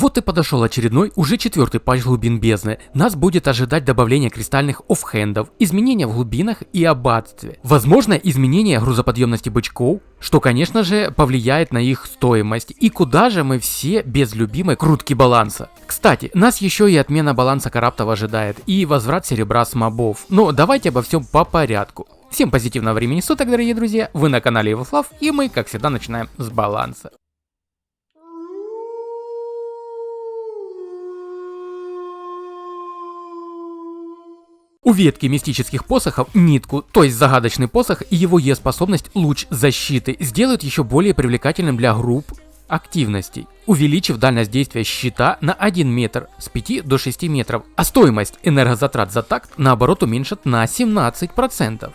Вот и подошел очередной, уже 4-й патч глубин бездны. Нас будет ожидать добавление кристальных оффхендов, изменения в глубинах и аббатстве. Возможно, изменение грузоподъемности бычков, что, конечно же, повлияет на их стоимость. И куда же мы все без любимой крутки баланса? Кстати, нас еще и отмена баланса караптов ожидает, и возврат серебра с мобов. Но давайте обо всем по порядку. Всем позитивного времени суток, дорогие друзья, вы на канале Evil, и мы, как всегда, начинаем с баланса. У ветки мистических посохов нитку, то есть загадочный посох и его Е-способность луч защиты, сделают еще более привлекательным для групп активностей, увеличив дальность действия щита на 1 метр с 5 до 6 метров, а стоимость энергозатрат за такт наоборот уменьшат на 17%.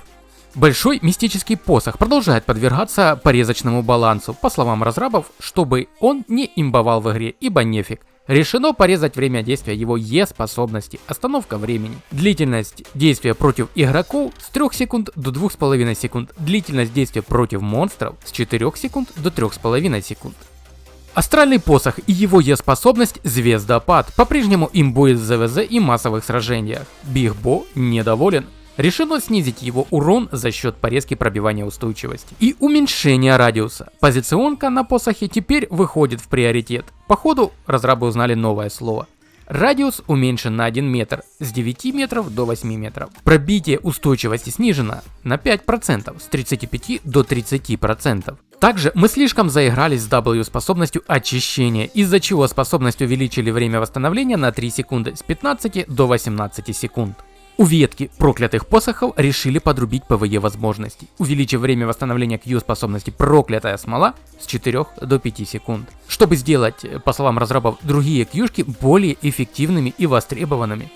Большой мистический посох продолжает подвергаться порезочному балансу, по словам разрабов, чтобы он не имбовал в игре, ибо нефиг. Решено порезать время действия его Е-способности, остановка времени. Длительность действия против игроков с 3 секунд до 2,5 секунд, длительность действия против монстров с 4 секунд до 3,5 секунд. Астральный посох и его Е-способность Звездопад по-прежнему имбует в ЗВЗ и массовых сражениях. Биг Бо недоволен. Решено снизить его урон за счет порезки пробивания устойчивости и уменьшения радиуса. Позиционка на посохе теперь выходит в приоритет. Походу, разрабы узнали новое слово. Радиус уменьшен на 1 метр, с 9 метров до 8 метров. Пробитие устойчивости снижено на 5%, с 35 до 30%. Также мы слишком заигрались с W способностью очищения, из-за чего способность увеличили время восстановления на 3 секунды, с 15 до 18 секунд. У ветки проклятых посохов решили подрубить ПВЕ возможностей, увеличив время восстановления Q способности проклятая смола с 4 до 5 секунд, чтобы сделать, по словам разрабов, другие Qшки более эффективными и востребованными.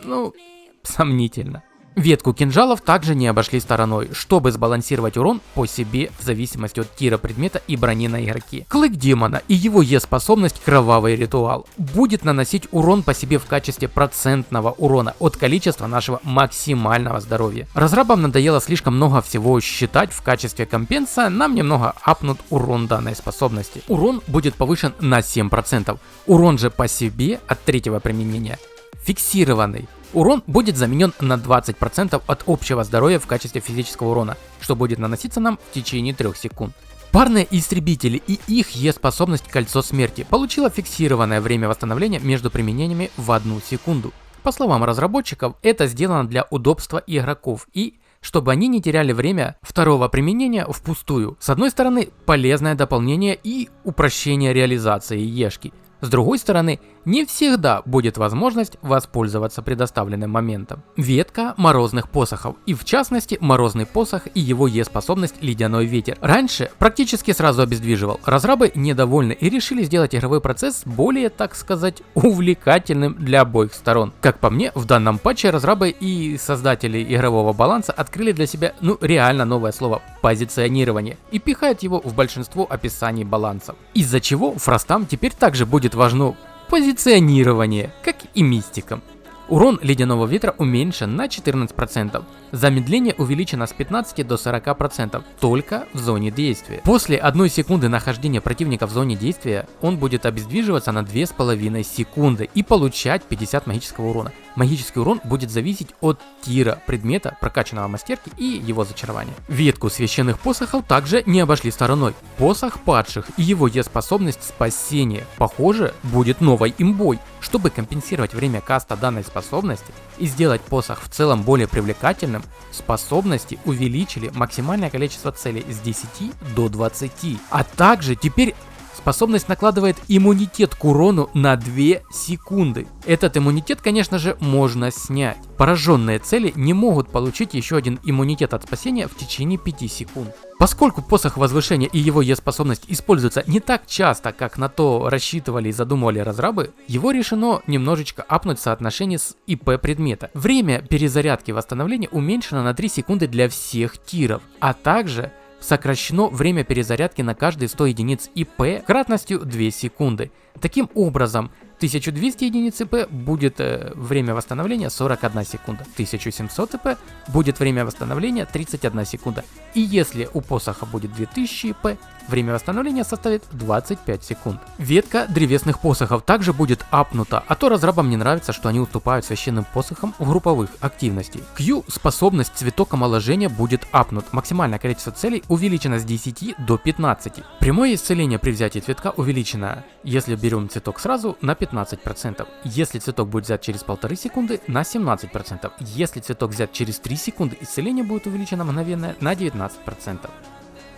Ну, сомнительно. Ветку кинжалов также не обошли стороной, чтобы сбалансировать урон по себе в зависимости от тира предмета и брони на игроке. Клык демона и его Е-способность Кровавый ритуал будет наносить урон по себе в качестве процентного урона от количества нашего максимального здоровья. Разрабам надоело слишком много всего считать в качестве компенса, нам немного апнут урон данной способности. Урон будет повышен на 7%, урон же по себе от третьего применения фиксированный. Урон будет заменен на 20% от общего здоровья в качестве физического урона, что будет наноситься нам в течение 3 секунд. Парные истребители и их Е-способность Кольцо Смерти получила фиксированное время восстановления между применениями в 1 секунду. По словам разработчиков, это сделано для удобства игроков и чтобы они не теряли время второго применения впустую. С одной стороны, полезное дополнение и упрощение реализации Ешки. С другой стороны, не всегда будет возможность воспользоваться предоставленным моментом. Ветка морозных посохов, и в частности морозный посох и его Е-способность Ледяной ветер. Раньше практически сразу обездвиживал. Разрабы недовольны и решили сделать игровой процесс более, так сказать, увлекательным для обоих сторон. Как по мне, в данном патче разрабы и создатели игрового баланса открыли для себя реально новое слово позиционирование и пихают его в большинство описаний балансов. Из-за чего фростам теперь также будет важно позиционирование, как и мистикам. Урон Ледяного ветра уменьшен на 14%. Замедление увеличено с 15 до 40% только в зоне действия. После 1 секунды нахождения противника в зоне действия он будет обездвиживаться на 2,5 секунды и получать 50 магического урона. Магический урон будет зависеть от тира предмета, прокачанного мастерки и его зачарования. Ветку священных посохов также не обошли стороной. Посох падших и его Е-способность спасения, похоже, будет новой имбой. Чтобы компенсировать время каста данной способности и сделать посох в целом более привлекательным, способности увеличили максимальное количество целей с 10 до 20. А также теперь способность накладывает иммунитет к урону на 2 секунды. Этот иммунитет, конечно же, можно снять. Пораженные цели не могут получить еще один иммунитет от спасения в течение 5 секунд. Поскольку посох возвышения и его Е-способность используются не так часто, как на то рассчитывали и задумывали разрабы, его решено немножечко апнуть в соотношении с ИП предмета. Время перезарядки восстановления уменьшено на 3 секунды для всех тиров, а также сокращено время перезарядки на каждые 100 единиц ИП кратностью 2 секунды. Таким образом, 1200 единиц ЦП будет время восстановления 41 секунда, 1700 ЦП будет время восстановления 31 секунда, и если у посоха будет 2000 ИП, время восстановления составит 25 секунд. Ветка древесных посохов также будет апнута, а то разрабам не нравится, что они уступают священным посохам в групповых активностей. Q способность цветок омоложения будет апнут, максимальное количество целей увеличено с 10 до 15. Прямое исцеление при взятии цветка увеличено, если берем цветок сразу, на 15%, если цветок будет взят через 1,5 секунды, на 17%, если цветок взят через 3 секунды, исцеление будет увеличено мгновенное на 19%.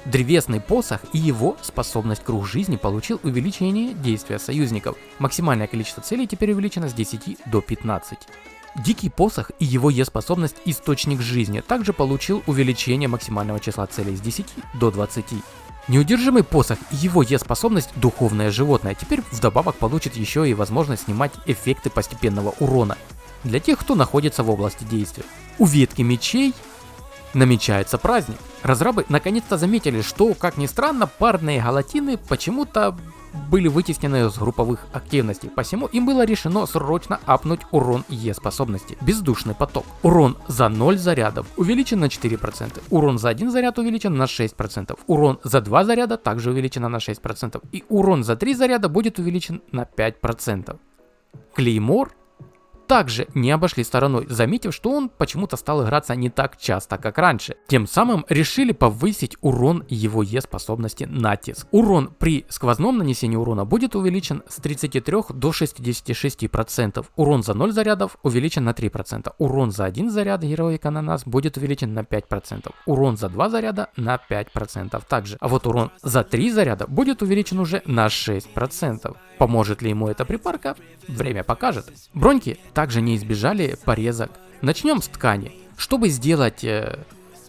Древесный посох и его способность круг жизни получил увеличение действия союзников. Максимальное количество целей теперь увеличено с 10 до 15. Дикий посох и его Е-способность источник жизни также получил увеличение максимального числа целей с 10 до 20. Неудержимый посох и его Е-способность духовное животное теперь вдобавок получит еще и возможность снимать эффекты постепенного урона для тех, кто находится в области действия. У ветки мечей намечается праздник. Разрабы наконец-то заметили, что, как ни странно, парные галатины почему-то были вытеснены с групповых активностей, посему им было решено срочно апнуть урон Е-способности. Бездушный поток. Урон за 0 зарядов увеличен на 4%, урон за 1 заряд увеличен на 6%, урон за 2 заряда также увеличен на 6%, и урон за 3 заряда будет увеличен на 5%. Клеймор также не обошли стороной, заметив, что он почему-то стал играться не так часто, как раньше. Тем самым решили повысить урон его Е-способности натиск. Урон при сквозном нанесении урона будет увеличен с 33 до 66%. Урон за 0 зарядов увеличен на 3%. Урон за 1 заряд героика на нас будет увеличен на 5%. Урон за 2 заряда на 5% также. А вот урон за 3 заряда будет увеличен уже на 6%. Поможет ли ему эта припарка? Время покажет. Броньки также не избежали порезок. Начнем с ткани. Чтобы сделать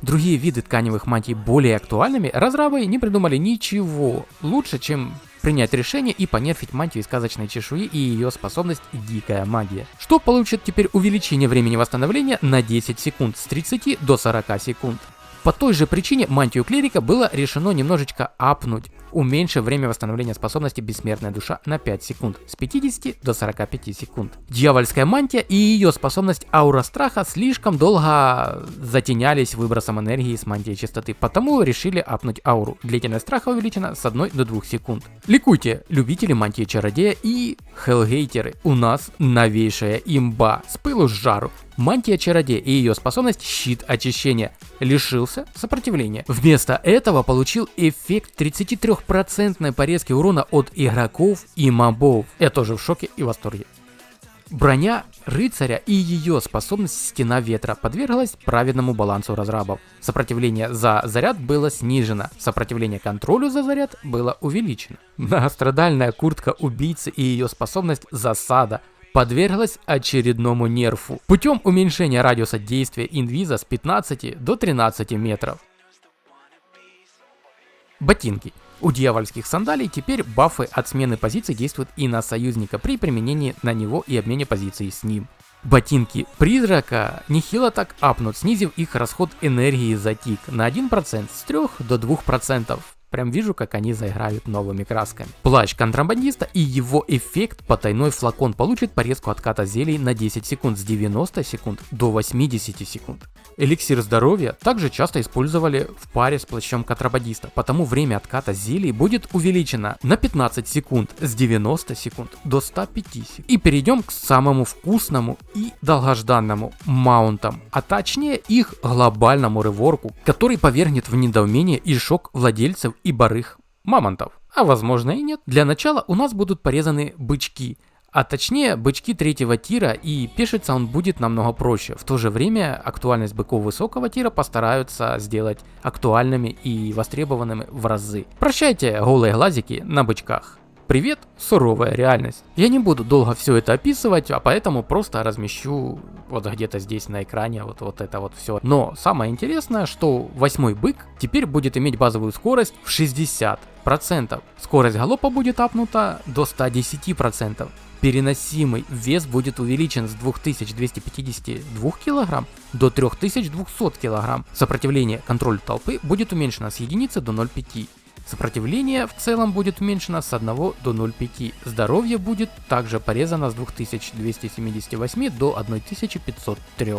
другие виды тканевых мантий более актуальными, разрабы не придумали ничего лучше, чем принять решение и понерфить мантию из сказочной чешуи и ее способность Дикая магия. Что получит теперь увеличение времени восстановления на 10 секунд, с 30 до 40 секунд. По той же причине мантию клирика было решено немножечко апнуть, уменьшив время восстановления способности Бессмертная душа на 5 секунд, с 50 до 45 секунд. Дьявольская мантия и ее способность Аура Страха слишком долго затенялись выбросом энергии с мантии чистоты, потому решили апнуть ауру. Длительность страха увеличена с 1 до 2 секунд. Ликуйте, любители мантии чародея и хеллгейтеры, у нас новейшая имба с пылу с жару. Мантия чародея и ее способность Щит очищения лишился сопротивления. Вместо этого получил эффект 33% порезки урона от игроков и мобов. Я тоже в шоке и восторге. Броня рыцаря и ее способность Стена ветра подверглась праведному балансу разрабов. Сопротивление за заряд было снижено, сопротивление контролю за заряд было увеличено. Многострадальная куртка убийцы и ее способность Засада подверглась очередному нерфу путем уменьшения радиуса действия инвиза с 15 до 13 метров. Ботинки. У дьявольских сандалий теперь бафы от смены позиций действуют и на союзника при применении на него и обмене позиций с ним. Ботинки призрака нехило так апнут, снизив их расход энергии за тик на 1% с 3 до 2%. Прям вижу, как они заиграют новыми красками. Плащ контрабандиста и его эффект потайной флакон получит порезку отката зелий на 10 секунд с 90 секунд до 80 секунд. Эликсир здоровья также часто использовали в паре с плащом контрабандиста, потому время отката зелий будет увеличено на 15 секунд с 90 секунд до 105 секунд. И перейдем к самому вкусному и долгожданному маунтам, а точнее их глобальному реворку, который повергнет в недоумение и шок владельцев и барых мамонтов, а возможно и нет. Для начала у нас будут порезаны бычки, а точнее бычки 3-го тира, и пешиться он будет намного проще. В то же время актуальность быков высокого тира постараются сделать актуальными и востребованными в разы. Прощайте голые глазики на бычках. Привет, суровая реальность. Я не буду долго все это описывать, а поэтому просто размещу вот где-то здесь на экране вот это вот все. Но самое интересное, что 8-й бык теперь будет иметь базовую скорость в 60%. Скорость галопа будет апнута до 110%. Переносимый вес будет увеличен с 2252 кг до 3200 кг. Сопротивление контролю толпы будет уменьшено с единицы до 0,5. Сопротивление в целом будет уменьшено с 1 до 0,5. Здоровье будет также порезано с 2278 до 1503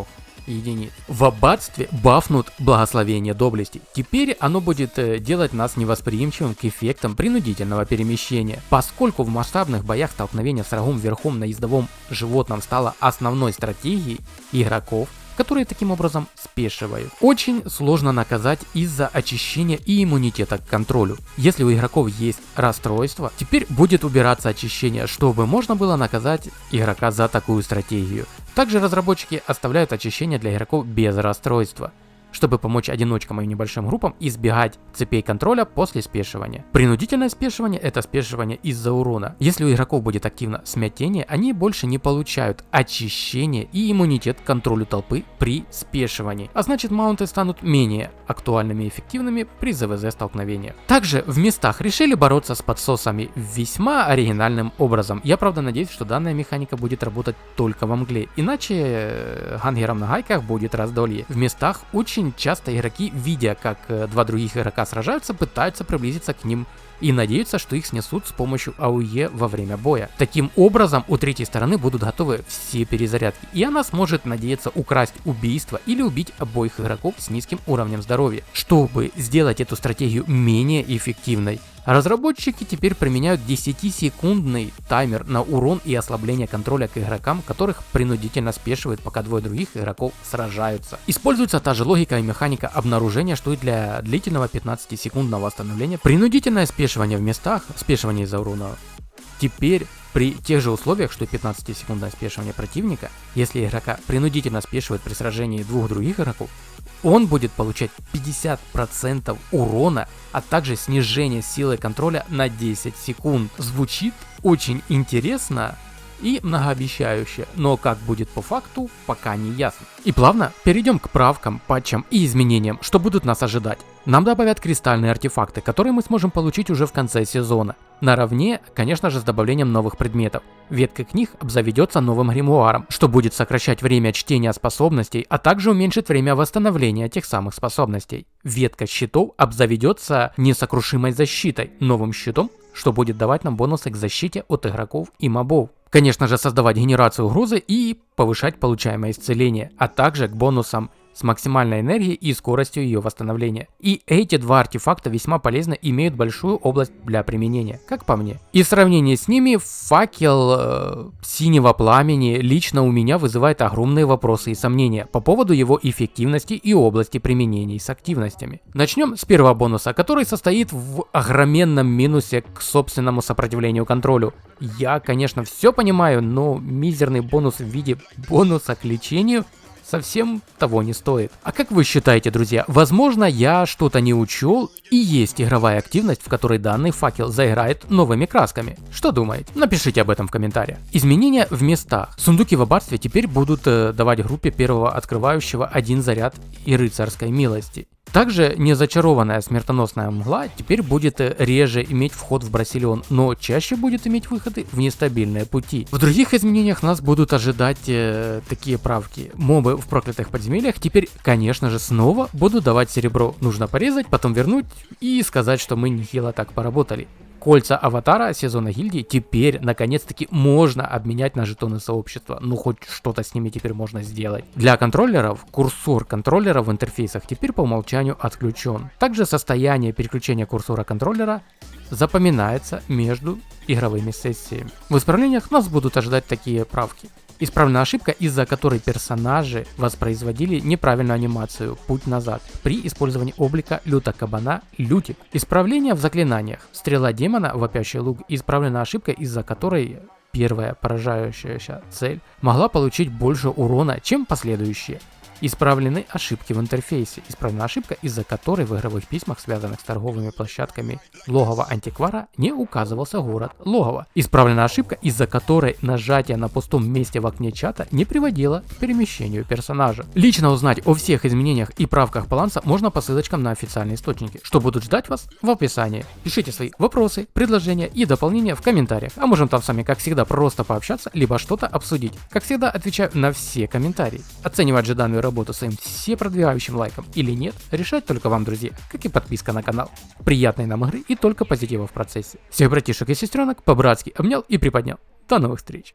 единиц. В аббатстве бафнут благословение доблести. Теперь оно будет делать нас невосприимчивым к эффектам принудительного перемещения. Поскольку в масштабных боях столкновение с врагом верхом на ездовом животном стало основной стратегией игроков, которые таким образом спешивают. Очень сложно наказать из-за очищения и иммунитета к контролю. Если у игроков есть расстройство, теперь будет убираться очищение, чтобы можно было наказать игрока за такую стратегию. Также разработчики оставляют очищение для игроков без расстройства, чтобы помочь одиночкам и небольшим группам избегать цепей контроля после спешивания. Принудительное спешивание — это спешивание из-за урона. Если у игроков будет активно смятение, они больше не получают очищение и иммунитет к контролю толпы при спешивании, а значит маунты станут менее актуальными и эффективными при ЗВЗ столкновениях. Также в местах решили бороться с подсосами весьма оригинальным образом. Я правда надеюсь, что данная механика будет работать только во мгле, иначе гангерам на гайках будет раздолье. В местах очень часто игроки, видя, как два других игрока сражаются, пытаются приблизиться к ним и надеются, что их снесут с помощью АОЕ во время боя. Таким образом, у третьей стороны будут готовы все перезарядки, и она сможет надеяться украсть убийство или убить обоих игроков с низким уровнем здоровья. Чтобы сделать эту стратегию менее эффективной, разработчики теперь применяют 10-секундный таймер на урон и ослабление контроля к игрокам, которых принудительно спешивают, пока двое других игроков сражаются. Используется та же логика и механика обнаружения, что и для длительного 15-секундного восстановления. Принудительное спешивание в местах, спешивание из-за урона, теперь при тех же условиях, что и 15-секундное спешивание противника, если игрока принудительно спешивают при сражении двух других игроков, он будет получать 50% урона, а также снижение силы контроля на 10 секунд. Звучит очень интересно и многообещающе, но как будет по факту, пока не ясно. И плавно перейдем к правкам, патчам и изменениям, что будут нас ожидать. Нам добавят кристальные артефакты, которые мы сможем получить уже в конце сезона. Наравне, конечно же, с добавлением новых предметов. Ветка книг обзаведется новым гримуаром, что будет сокращать время чтения способностей, а также уменьшит время восстановления тех самых способностей. Ветка щитов обзаведется несокрушимой защитой, новым щитом, что будет давать нам бонусы к защите от игроков и мобов. Конечно же, создавать генерацию угрозы и повышать получаемое исцеление, а также к бонусам с максимальной энергией и скоростью ее восстановления. И эти два артефакта весьма полезны, имеют большую область для применения, как по мне. И в сравнении с ними факел синего пламени лично у меня вызывает огромные вопросы и сомнения по поводу его эффективности и области применений с активностями. Начнем с первого бонуса, который состоит в огроменном минусе к собственному сопротивлению контролю. Я, конечно, все понимаю, но мизерный бонус в виде бонуса к лечению совсем того не стоит. А как вы считаете, друзья, возможно, я что-то не учел и есть игровая активность, в которой данный факел заиграет новыми красками? Что думаете? Напишите об этом в комментариях. Изменения в местах. Сундуки в аббатстве теперь будут давать группе первого открывающего один заряд и рыцарской милости. Также незачарованная смертоносная мгла теперь будет реже иметь вход в Брасилион, но чаще будет иметь выходы в нестабильные пути. В других изменениях нас будут ожидать такие правки. Мобы в проклятых подземельях теперь, конечно же, снова будут давать серебро. Нужно порезать, потом вернуть и сказать, что мы нехило так поработали. Кольца аватара сезона гильдии теперь наконец-таки можно обменять на жетоны сообщества. Ну хоть что-то с ними теперь можно сделать. Для контроллеров курсор контроллера в интерфейсах теперь по умолчанию отключен. Также состояние переключения курсора контроллера запоминается между игровыми сессиями. В исправлениях нас будут ожидать такие правки. Исправлена ошибка, из-за которой персонажи воспроизводили неправильную анимацию «Путь назад» при использовании облика люта кабана Лютик. Исправление в заклинаниях. Стрела демона, вопящий лук. Исправлена ошибка, из-за которой первая поражающаяся цель могла получить больше урона, чем последующие. Исправлены ошибки в интерфейсе. Исправлена ошибка, из-за которой в игровых письмах, связанных с торговыми площадками логова антиквара, не указывался город логово. Исправлена ошибка, из-за которой нажатие на пустом месте в окне чата не приводило к перемещению персонажа. Лично узнать о всех изменениях и правках баланса можно по ссылочкам на официальные источники, что будут ждать вас в описании. Пишите свои вопросы, предложения и дополнения в комментариях, а можем там с вами, как всегда, просто пообщаться, либо что-то обсудить. Как всегда, отвечаю на все комментарии. Оценивать же данную работу работу своим всепродвигающим лайком или нет, решать только вам, друзья, как и подписка на канал. Приятной нам игры и только позитива в процессе. Всех братишек и сестренок по-братски обнял и приподнял. До новых встреч!